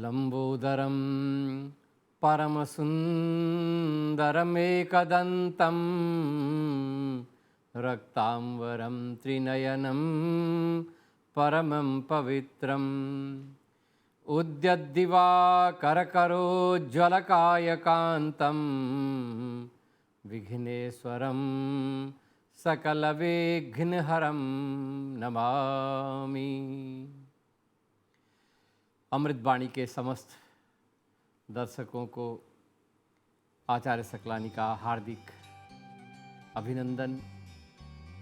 लंबोदरं परमसुन्दरमेकदन्तं रक्तांबरं त्रिनयनं परमं पवित्रम् उद्यद्दिवाकरकरोज्ज्वलकायकान्तं विघ्नेश्वरं सकलविघ्नहरं नमामि। अमृतवाणी के समस्त दर्शकों को आचार्य सकलानी का हार्दिक अभिनंदन।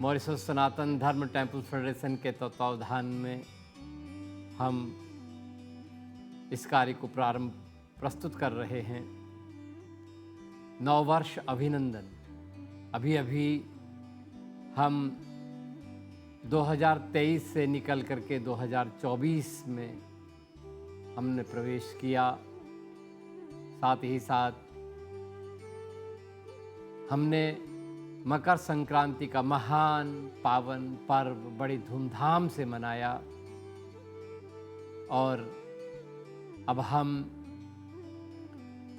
मॉरिशस सनातन धर्म टेम्पल फेडरेशन के तत्वावधान में हम इस कार्य को प्रस्तुत कर रहे हैं। नववर्ष अभिनंदन। अभी हम 2023 से निकल करके 2024 में हमने प्रवेश किया। साथ ही साथ हमने मकर संक्रांति का महान पावन पर्व बड़ी धूमधाम से मनाया और अब हम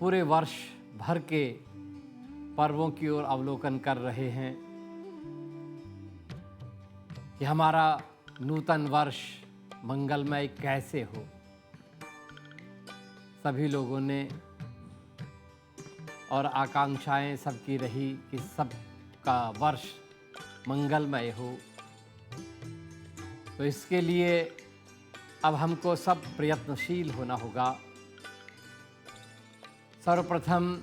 पूरे वर्ष भर के पर्वों की ओर अवलोकन कर रहे हैं कि हमारा नूतन वर्ष मंगलमय कैसे हो। सभी लोगों ने और आकांक्षाएं सबकी रही कि सबका वर्ष मंगलमय हो। तो इसके लिए अब हमको सब प्रयत्नशील होना होगा। सर्वप्रथम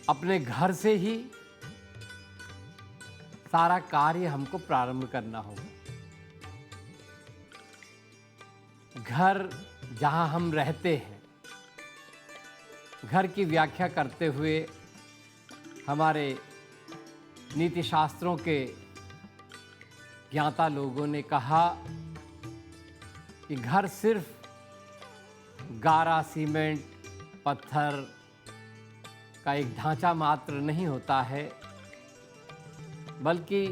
अपने घर से ही सारा कार्य हमको प्रारंभ करना होगा। घर जहाँ हम रहते हैं, घर की व्याख्या करते हुए हमारे नीति शास्त्रों के ज्ञाता लोगों ने कहा कि घर सिर्फ गारा, सीमेंट, पत्थर का एक ढांचा मात्र नहीं होता है, बल्कि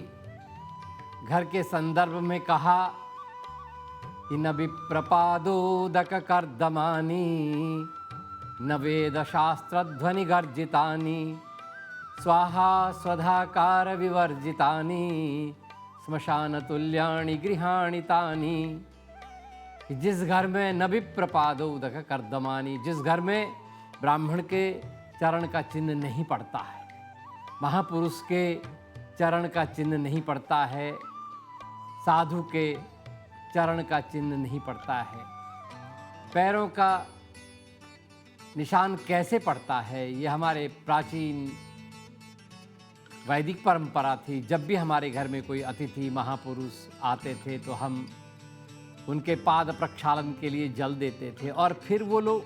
घर के संदर्भ में कहा कि न विप्रपादोदक कर्दमानि न वेदशास्त्रध्वनि गर्जितानि स्वाहा स्वधाकार विवर्जितानि श्मशान तुल्यानि गृहाणि तानि। जिस घर में न विप्रपादोदक कर्दमानि, जिस घर में ब्राह्मण के चरण का चिन्ह नहीं पड़ता है, महापुरुष के चरण का चिन्ह नहीं पड़ता है, साधु के चरण का चिन्ह नहीं पड़ता है, पैरों का निशान कैसे पड़ता है, ये हमारे प्राचीन वैदिक परंपरा थी। जब भी हमारे घर में कोई अतिथि महापुरुष आते थे तो हम उनके पाद प्रक्षालन के लिए जल देते थे और फिर वो लोग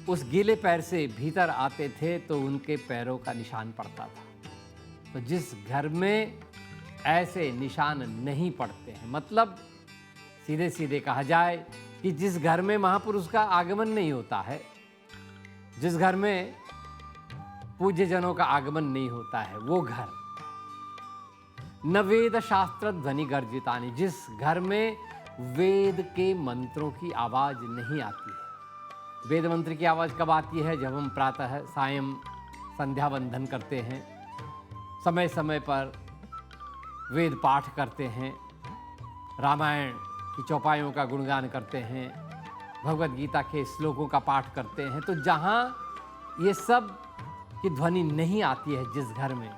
उस गीले पैर से भीतर आते थे तो उनके पैरों का निशान पड़ता था। तो जिस घर में ऐसे निशान नहीं पड़ते हैं, मतलब सीधे सीधे कहा जाए कि जिस घर में महापुरुष का आगमन नहीं होता है, जिस घर में पूज्य जनों का आगमन नहीं होता है, वो घर न वेद शास्त्र ध्वनि गर्जितानि, जिस घर में वेद के मंत्रों की आवाज नहीं आती है। वेद मंत्र की आवाज कब आती है? जब हम प्रातः सायं संध्या वंदन करते हैं, समय समय पर वेद पाठ करते हैं, रामायण की चौपाइयों का गुणगान करते हैं, भगवद गीता के श्लोकों का पाठ करते हैं। तो जहाँ ये सब की ध्वनि नहीं आती है, जिस घर में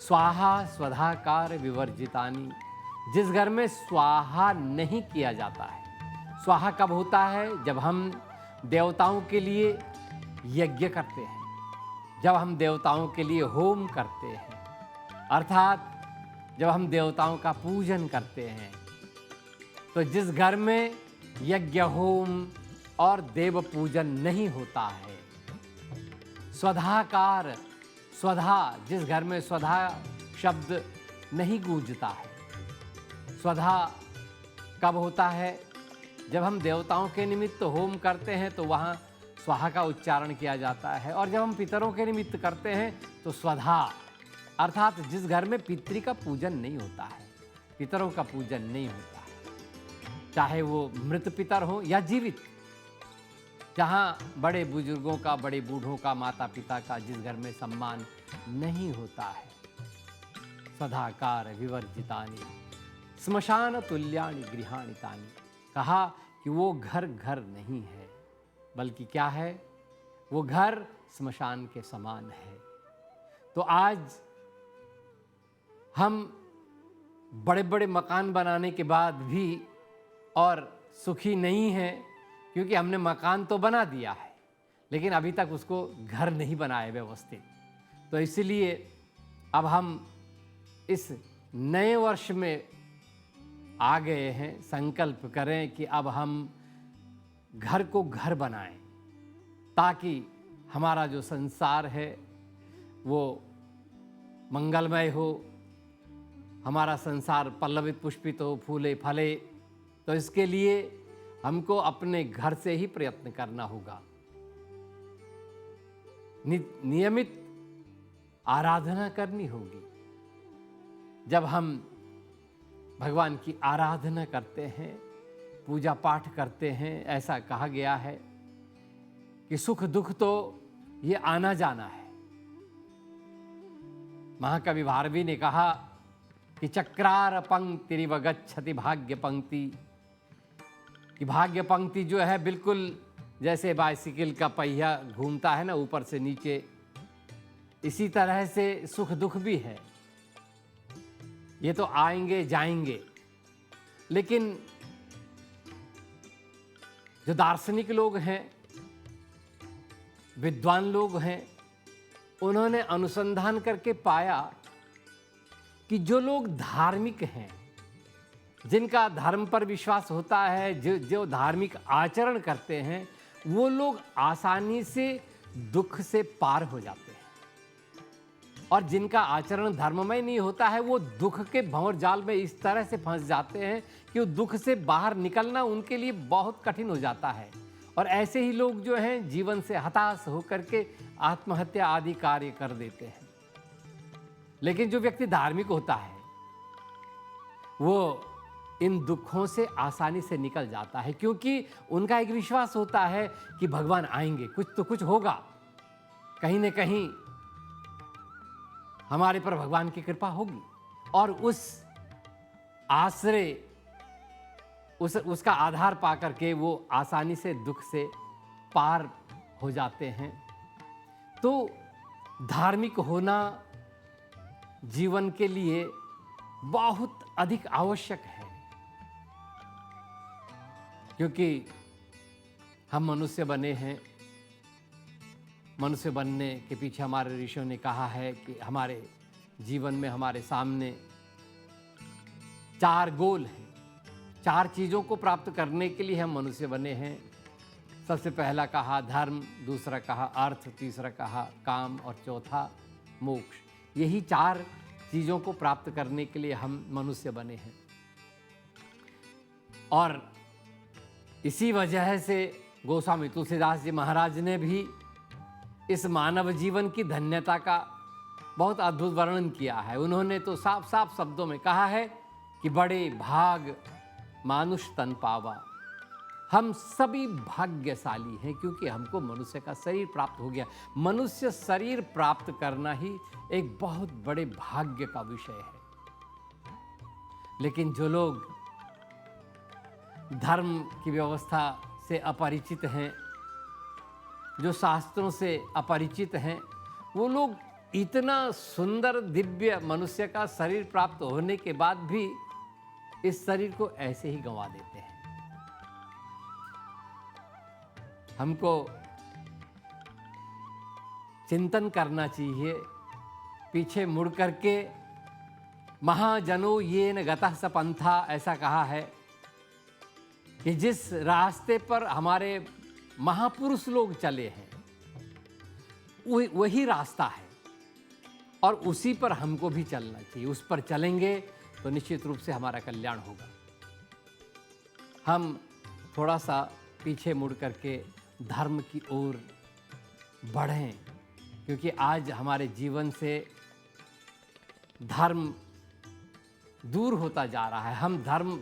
स्वाहा स्वधाकार विवर्जितानि, जिस घर में स्वाहा नहीं किया जाता है। स्वाहा कब होता है? जब हम देवताओं के लिए यज्ञ करते हैं, जब हम देवताओं के लिए होम करते हैं, अर्थात जब हम देवताओं का पूजन करते हैं। तो जिस घर में यज्ञ, होम और देव पूजन नहीं होता है, स्वधाकार, स्वधा, जिस घर में स्वधा शब्द नहीं गूंजता है। स्वधा कब होता है? जब हम देवताओं के निमित्त होम करते हैं तो वहाँ स्वाहा का उच्चारण किया जाता है, और जब हम पितरों के निमित्त करते हैं तो स्वधा, अर्थात जिस घर में पितृ का पूजन नहीं होता है, पितरों का पूजन नहीं होता है। चाहे वो मृत पितर हो या जीवित, जहाँ बड़े बुजुर्गों का, बड़े बूढ़ों का, माता पिता का जिस घर में सम्मान नहीं होता है, सदाकार विवर्जितानि स्मशान तुल्यानि गृहाणि तानि, कहा कि वो घर घर नहीं है, बल्कि क्या है, वो घर स्मशान के समान है। तो आज हम बड़े बड़े मकान बनाने के बाद भी और सुखी नहीं हैं, क्योंकि हमने मकान तो बना दिया है लेकिन अभी तक उसको घर नहीं बनाए व्यवस्थित। तो इसलिए अब हम इस नए वर्ष में आ गए हैं, संकल्प करें कि अब हम घर को घर बनाएं, ताकि हमारा जो संसार है वो मंगलमय हो, हमारा संसार पल्लवित पुष्पित हो, फूले फले। तो इसके लिए हमको अपने घर से ही प्रयत्न करना होगा। नियमित आराधना करनी होगी। जब हम भगवान की आराधना करते हैं, पूजा पाठ करते हैं, ऐसा कहा गया है कि सुख दुख तो ये आना जाना है। महाकवि भारवी ने कहा कि चक्रार पंक्तिरिव गच्छति भाग्य पंक्ति, कि भाग्य पंक्ति जो है बिल्कुल जैसे बाइसिकल का पहिया घूमता है ना ऊपर से नीचे, इसी तरह से सुख दुख भी है। ये तो आएंगे जाएंगे, लेकिन जो दार्शनिक लोग हैं, विद्वान लोग हैं, उन्होंने अनुसंधान करके पाया कि जो लोग धार्मिक हैं, जिनका धर्म पर विश्वास होता है, जो धार्मिक आचरण करते हैं, वो लोग आसानी से दुख से पार हो जाते हैं। और जिनका आचरण धर्ममय नहीं होता है, वो दुख के भंवर जाल में इस तरह से फंस जाते हैं कि वो दुख से बाहर निकलना उनके लिए बहुत कठिन हो जाता है। और ऐसे ही लोग जो हैं जीवन से हताश होकर के आत्महत्या आदि कार्य कर देते हैं। लेकिन जो व्यक्ति धार्मिक होता है वो इन दुखों से आसानी से निकल जाता है, क्योंकि उनका एक विश्वास होता है कि भगवान आएंगे, कुछ तो कुछ होगा, कहीं न कहीं हमारे पर भगवान की कृपा होगी। और उस आश्रय, उसका आधार पा करके वो आसानी से दुख से पार हो जाते हैं। तो धार्मिक होना जीवन के लिए बहुत अधिक आवश्यक है, क्योंकि हम मनुष्य बने हैं। मनुष्य बनने के पीछे हमारे ऋषियों ने कहा है कि हमारे जीवन में हमारे सामने 4 गोल हैं। 4 चीज़ों को प्राप्त करने के लिए हम मनुष्य बने हैं। सबसे पहला कहा धर्म, दूसरा कहा अर्थ, तीसरा कहा काम और चौथा मोक्ष। यही 4 चीज़ों को प्राप्त करने के लिए हम मनुष्य बने हैं। और इसी वजह से गोस्वामी तुलसीदास जी महाराज ने भी इस मानव जीवन की धन्यता का बहुत अद्भुत वर्णन किया है। उन्होंने तो साफ साफ शब्दों में कहा है कि बड़े भाग मानुष तन पावा। हम सभी भाग्यशाली हैं, क्योंकि हमको मनुष्य का शरीर प्राप्त हो गया। मनुष्य शरीर प्राप्त करना ही एक बहुत बड़े भाग्य का विषय है। लेकिन जो लोग धर्म की व्यवस्था से अपरिचित हैं, जो शास्त्रों से अपरिचित हैं, वो लोग इतना सुंदर दिव्य मनुष्य का शरीर प्राप्त होने के बाद भी इस शरीर को ऐसे ही गंवा देते हैं। हमको चिंतन करना चाहिए, पीछे मुड़ करके। महाजनो येन गतः स पंथा, ऐसा कहा है कि जिस रास्ते पर हमारे महापुरुष लोग चले हैं वही रास्ता है, और उसी पर हमको भी चलना चाहिए। उस पर चलेंगे तो निश्चित रूप से हमारा कल्याण होगा। हम थोड़ा सा पीछे मुड़ करके धर्म की ओर बढ़ें, क्योंकि आज हमारे जीवन से धर्म दूर होता जा रहा है। हम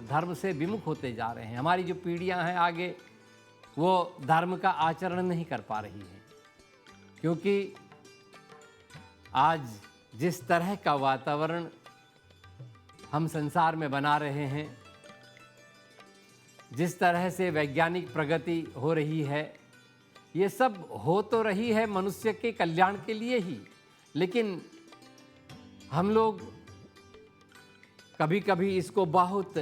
धर्म से विमुख होते जा रहे हैं। हमारी जो पीढ़ियां हैं आगे, वो धर्म का आचरण नहीं कर पा रही हैं, क्योंकि आज जिस तरह का वातावरण हम संसार में बना रहे हैं, जिस तरह से वैज्ञानिक प्रगति हो रही है, ये सब हो तो रही है मनुष्य के कल्याण के लिए ही, लेकिन हम लोग कभी कभी इसको बहुत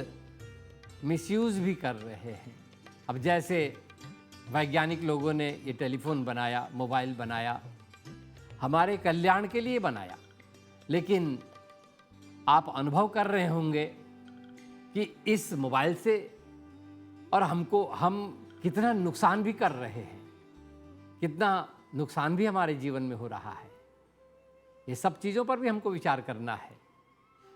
मिसयूज़ भी कर रहे हैं। अब जैसे वैज्ञानिक लोगों ने ये टेलीफोन बनाया, मोबाइल बनाया, हमारे कल्याण के लिए बनाया, लेकिन आप अनुभव कर रहे होंगे कि इस मोबाइल से और हम कितना नुकसान भी कर रहे हैं, कितना नुकसान भी हमारे जीवन में हो रहा है। ये सब चीज़ों पर भी हमको विचार करना है,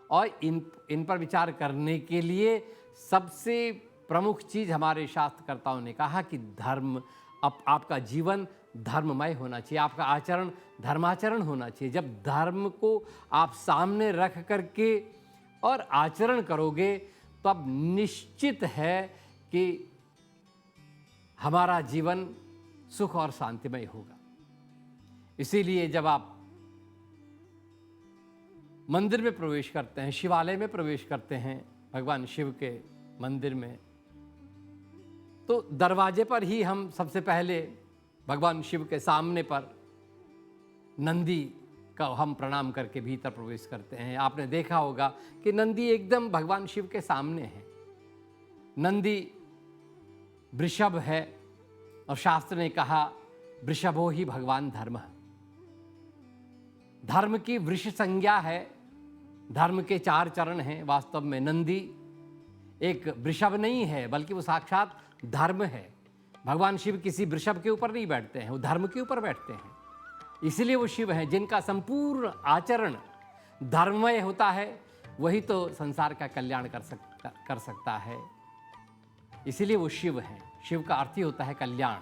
और इन पर विचार करने के लिए सबसे प्रमुख चीज़ हमारे शास्त्रकर्ताओं ने कहा कि धर्म, आपका जीवन धर्ममय होना चाहिए, आपका आचरण धर्माचरण होना चाहिए। जब धर्म को आप सामने रख करके और आचरण करोगे, तो अब निश्चित है कि हमारा जीवन सुख और शांतिमय होगा। इसीलिए जब आप मंदिर में प्रवेश करते हैं, शिवालय में प्रवेश करते हैं, भगवान शिव के मंदिर में, तो दरवाजे पर ही हम सबसे पहले भगवान शिव के सामने पर नंदी का हम प्रणाम करके भीतर प्रवेश करते हैं। आपने देखा होगा कि नंदी एकदम भगवान शिव के सामने है। नंदी वृषभ है, और शास्त्र ने कहा वृषभो ही भगवान धर्म। धर्म की वृष संज्ञा है, धर्म के 4 चरण हैं। वास्तव में नंदी एक वृषभ नहीं है, बल्कि वो साक्षात धर्म है। भगवान शिव किसी वृषभ के ऊपर नहीं बैठते हैं, वो धर्म के ऊपर बैठते हैं। इसलिए वो शिव हैं, जिनका संपूर्ण आचरण धर्ममय होता है, वही तो संसार का कल्याण कर सकता है। इसीलिए वो शिव हैं। शिव का अर्थ ही होता है कल्याण।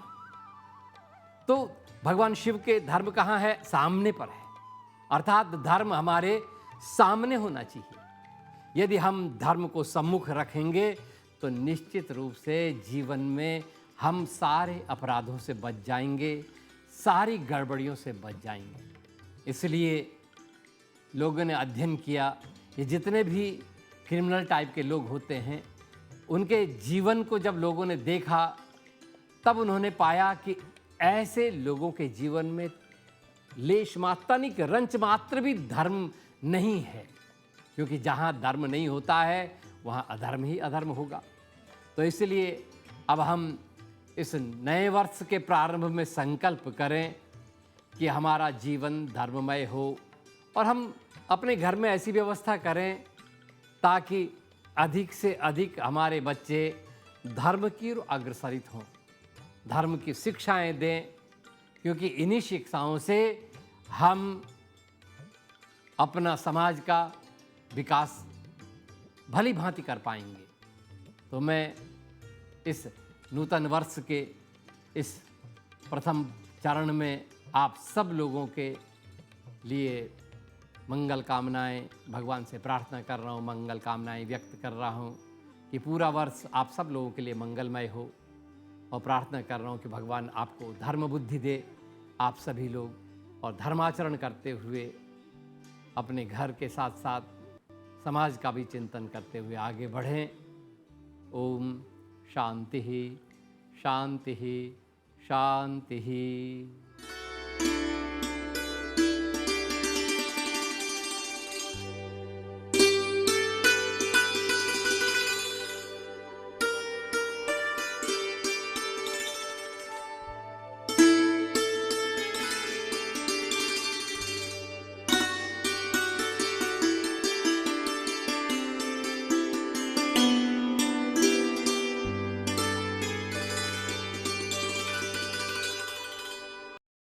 तो भगवान शिव के धर्म कहाँ है? सामने पर है, अर्थात धर्म हमारे सामने होना चाहिए। यदि हम धर्म को सम्मुख रखेंगे तो निश्चित रूप से जीवन में हम सारे अपराधों से बच जाएंगे, सारी गड़बड़ियों से बच जाएंगे। इसलिए लोगों ने अध्ययन किया कि जितने भी क्रिमिनल टाइप के लोग होते हैं, उनके जीवन को जब लोगों ने देखा, तब उन्होंने पाया कि ऐसे लोगों के जीवन में लेश मात्र नहीं, रंच मात्र भी धर्म नहीं है, क्योंकि जहाँ धर्म नहीं होता है वहाँ अधर्म ही अधर्म होगा। तो इसलिए अब हम इस नए वर्ष के प्रारंभ में संकल्प करें कि हमारा जीवन धर्ममय हो, और हम अपने घर में ऐसी व्यवस्था करें ताकि अधिक से अधिक हमारे बच्चे धर्म की ओर अग्रसरित हों, धर्म की शिक्षाएं दें, क्योंकि इन्हीं शिक्षाओं से हम अपना समाज का विकास भली भांति कर पाएंगे। तो मैं इस नूतन वर्ष के इस प्रथम चरण में आप सब लोगों के लिए मंगल कामनाएं भगवान से प्रार्थना कर रहा हूँ, मंगल कामनाएं व्यक्त कर रहा हूँ कि पूरा वर्ष आप सब लोगों के लिए मंगलमय हो, और प्रार्थना कर रहा हूँ कि भगवान आपको धर्म बुद्धि दे, आप सभी लोग, और धर्माचरण करते हुए अपने घर के साथ साथ समाज का भी चिंतन करते हुए आगे बढ़ें। ओम शांति शांति शांति।